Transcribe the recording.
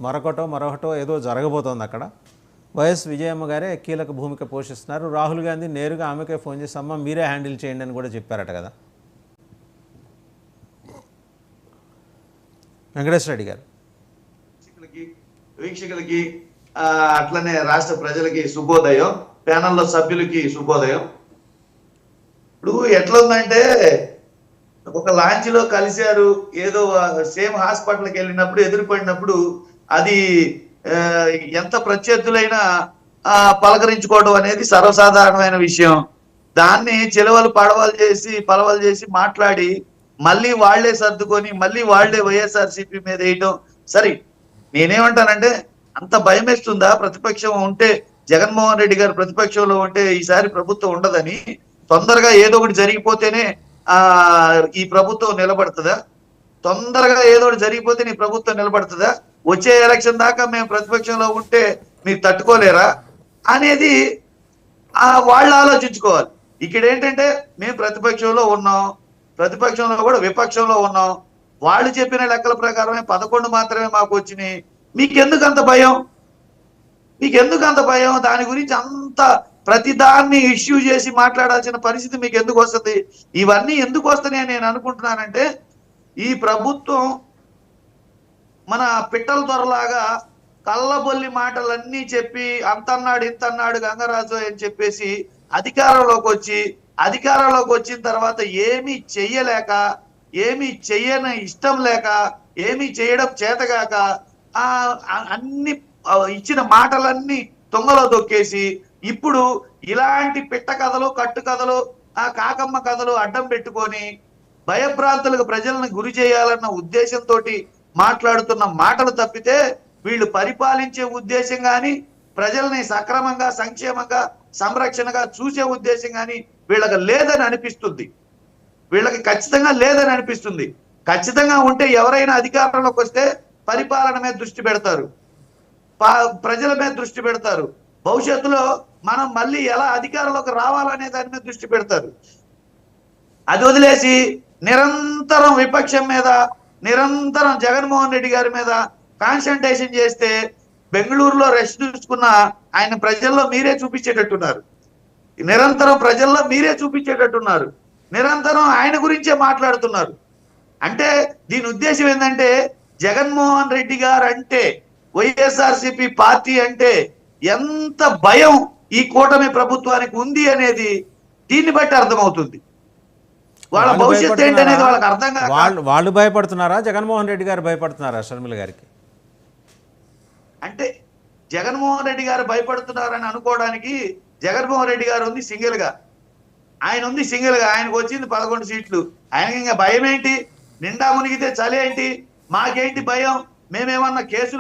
మరొకటో ఏదో జరగబోతోంది అక్కడ. వైఎస్ విజయమ్మ గారే కీలక భూమిక పోషిస్తున్నారు. రాహుల్ గాంధీ నేరుగా ఆమెకే ఫోన్ చేసి అమ్మ మీరే హ్యాండిల్ చేయండి అని కూడా చెప్పారట కదా వెంకటేశ్వర రెడ్డి గారు. వీక్షకులకి అట్లనే రాష్ట్ర ప్రజలకి శుభోదయం, ప్యానల్లో సభ్యులకి శుభోదయం. ఇప్పుడు ఎట్లుందంటే ఒక లాంచ్లో కలిశారు, ఏదో సేమ్ హాస్పిటల్కి వెళ్ళినప్పుడు ఎదురుపడినప్పుడు అది ఎంత ప్రత్యర్థులైనా పలకరించుకోవడం అనేది సర్వసాధారణమైన విషయం. దాన్ని చెలవలు పలవలు చేసి మాట్లాడి మళ్ళీ వాళ్లే సర్దుకొని మళ్ళీ వాళ్లే వైఎస్ఆర్సీపీ మీద వేయటం సరే. నేనేమంటానంటే అంత భయం వేస్తుందా ప్రతిపక్షం ఉంటే, జగన్మోహన్ రెడ్డి గారు ప్రతిపక్షంలో ఉంటే ఈసారి ప్రభుత్వం ఉండదని, తొందరగా ఏదో ఒకటి జరిగిపోతేనే ఈ ప్రభుత్వం నిలబడుతుందా? తొందరగా ఏదో ఒకటి జరిగిపోతే నీ ప్రభుత్వం నిలబడుతుందా? వచ్చే ఎలక్షన్ దాకా మేము ప్రతిపక్షంలో ఉంటే మీరు తట్టుకోలేరా అనేది వాళ్ళు ఆలోచించుకోవాలి. ఇక్కడ ఏంటంటే మేము ప్రతిపక్షంలో ఉన్నాం, ప్రతిపక్షంలో కూడా విపక్షంలో ఉన్నాం, వాళ్ళు చెప్పిన లెక్కల ప్రకారమే 11 మాత్రమే మాకు వచ్చినాయి. మీకెందుకు అంత భయం? దాని గురించి అంత ప్రతిదాన్ని ఇష్యూ చేసి మాట్లాడాల్సిన పరిస్థితి మీకు ఎందుకు వస్తుంది? ఇవన్నీ ఎందుకు వస్తున్నాయని నేను అనుకుంటున్నానంటే, ఈ ప్రభుత్వం మన పిట్టల దొరలాగా కళ్ళబొల్లి మాటలన్నీ చెప్పి అంతన్నాడు ఇంతన్నాడు గంగరాజు అని చెప్పేసి అధికారంలోకి వచ్చిన తర్వాత ఏమీ చెయ్యలేక, ఏమీ చెయ్యని ఇష్టం లేక, ఏమీ చేయడం చేతగాక అన్ని ఇచ్చిన మాటలన్నీ తొంగలో దొక్కేసి ఇప్పుడు ఇలాంటి పిట్ట కథలు, కట్టు కథలు, కాకమ్మ కథలు అడ్డం పెట్టుకొని భయభ్రాంతులకు ప్రజలను గురి చేయాలన్న ఉద్దేశంతో మాట్లాడుతున్న మాటలు తప్పితే వీళ్ళు పరిపాలించే ఉద్దేశం కానీ, ప్రజల్ని సక్రమంగా సంక్షేమంగా సంరక్షణగా చూసే ఉద్దేశం కానీ వీళ్ళకి లేదని అనిపిస్తుంది. వీళ్ళకి ఖచ్చితంగా లేదని అనిపిస్తుంది. ఖచ్చితంగా ఉంటే ఎవరైనా అధికారంలోకి వస్తే పరిపాలన మీద దృష్టి పెడతారు, ప్రజల మీద దృష్టి పెడతారు, భవిష్యత్తులో మనం మళ్ళీ ఎలా అధికారంలోకి రావాలనే దాని మీద దృష్టి పెడతారు. అది వదిలేసి నిరంతరం విపక్షం మీద, నిరంతరం జగన్మోహన్ రెడ్డి గారి మీద కాన్సన్ట్రేషన్ చేస్తే బెంగళూరులో రెస్ట్ చూసుకున్న ఆయన ప్రజల్లో మీరే చూపించేటట్టున్నారు, నిరంతరం ఆయన గురించే మాట్లాడుతున్నారు. అంటే దీని ఉద్దేశం ఏంటంటే జగన్మోహన్ రెడ్డి గారు అంటే, వైఎస్ఆర్సీపీ పార్టీ అంటే ఎంత భయం ఈ కూటమి ప్రభుత్వానికి ఉంది అనేది దీన్ని బట్టి అర్థమవుతుంది. వాళ్ళ భవిష్యత్తు ఏంటనేది వాళ్ళకి అర్థం కాదు. వాళ్ళు భయపడుతున్నారా, జగన్మోహన్ రెడ్డి గారు భయపడుతున్నారా షర్మిల గారికి? అంటే జగన్మోహన్ రెడ్డి గారు భయపడుతున్నారని అనుకోవడానికి జగన్మోహన్ రెడ్డి గారు ఉంది సింగిల్ గా, ఆయనకు వచ్చింది 11 సీట్లు. ఆయనకి ఇంకా భయం ఏంటి? నిండా మునిగితే చలి ఏంటి? మాకేంటి భయం? మేమేమన్నా కేసులు